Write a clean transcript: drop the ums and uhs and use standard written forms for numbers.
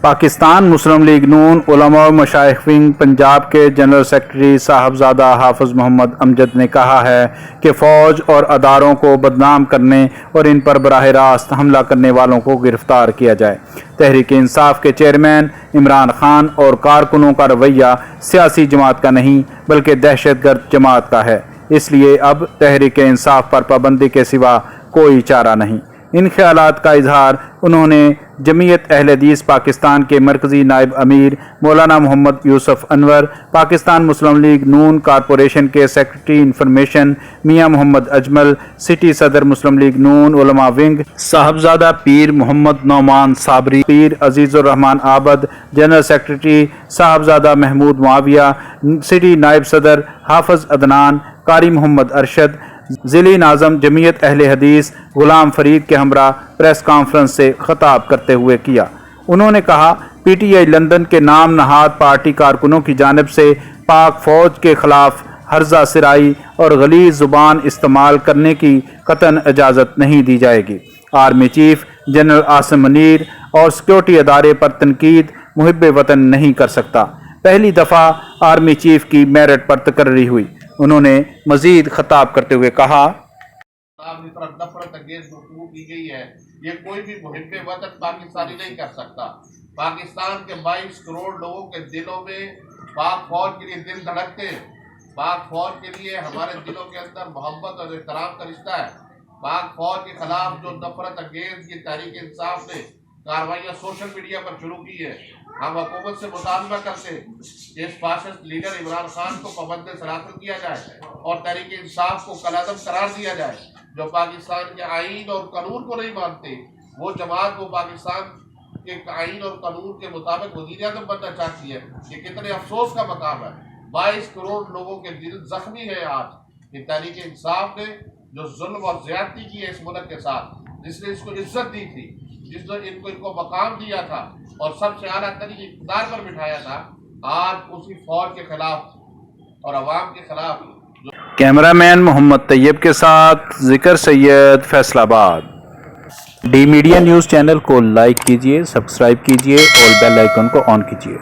پاکستان مسلم league نون علماء و مشائخ ونگ پنجاب کے جنرل سیکرٹری صاحبزادہ حافظ محمد امجد نے کہا ہے کہ فوج اور اداروں کو بدنام کرنے اور ان پر براہ راست حملہ کرنے والوں کو گرفتار کیا جائے۔ تحریک انصاف کے چیئرمین عمران خان اور کارکنوں کا رویہ سیاسی جماعت کا نہیں بلکہ دہشت گرد جماعت کا ہے، اس لیے اب تحریک انصاف پر پابندی کے سوا کوئی چارہ نہیں۔ ان خیالات کا اظہار انہوں نے جمعیت اہل حدیث پاکستان کے مرکزی نائب امیر مولانا محمد یوسف انور، پاکستان مسلم لیگ نون کارپوریشن کے سیکرٹری انفارمیشن میاں محمد اجمل، سٹی صدر مسلم لیگ نون علماء ونگ صاحبزادہ پیر محمد نعمان صابری، پیر عزیز الرحمان عابد، جنرل سیکرٹری صاحبزادہ محمود معاویہ، سٹی نائب صدر حافظ عدنان، قاری محمد ارشد، ضلعی ناظم جمعیت اہل حدیث غلام فرید کے ہمراہ پریس کانفرنس سے خطاب کرتے ہوئے کیا۔ انہوں نے کہا پی ٹی آئی لندن کے نام نہاد پارٹی کارکنوں کی جانب سے پاک فوج کے خلاف ہرزہ سرائی اور غلیظ زبان استعمال کرنے کی قطعاً اجازت نہیں دی جائے گی۔ Army chief general Asim Munir اور سیکورٹی ادارے پر تنقید محب وطن نہیں کر سکتا۔ پہلی دفعہ آرمی چیف کی میرٹ پر تقرری ہوئی۔ انہوں نے مزید خطاب کرتے ہوئے کہا نفرت انگیز گفتگو کی گئی ہے، یہ کوئی بھی محب وطن پاکستانی نہیں کر سکتا۔ پاکستان کے 22 کروڑ لوگوں کے دلوں میں پاک فوج کے لیے دل دھڑکتے ہیں۔ پاک فوج کے لیے ہمارے دلوں کے اندر محبت اور احترام کا رشتہ ہے۔ پاک فوج کے خلاف جو نفرت انگیز کی تحریک انصاف نے کارروائیاں سوشل میڈیا پر شروع کی ہے، ہم حکومت سے مطالبہ کرتے ہیں کہ اس فاشسٹ لیڈر عمران خان کو پابند سراسر کیا جائے اور تحریک انصاف کو کالعدم قرار دیا جائے۔ جو پاکستان کے آئین اور قانون کو نہیں مانتے، وہ جماعت کو پاکستان کے آئین اور قانون کے مطابق وزیر اعظم بننا چاہتی ہے، یہ کتنے افسوس کا مقام ہے۔ 22 کروڑ لوگوں کے دل زخمی ہے آج کہ تحریک انصاف نے جو ظلم اور زیادتی کی ہے اس ملک کے ساتھ، جس نے اس کو عزت دی تھی، جس نے ان کو مقام دیا تھا اور سب سے اعلیٰ ترین اقتدار پر بٹھایا تھا، آج اسی فوج کے خلاف اور عوام کے خلاف۔ کیمرہ مین محمد طیب کے ساتھ ذکر سید، فیصل آباد۔ ڈی میڈیا نیوز چینل کو لائک کیجیے، سبسکرائب کیجیے اور بیل آئیکن کو آن کیجیے۔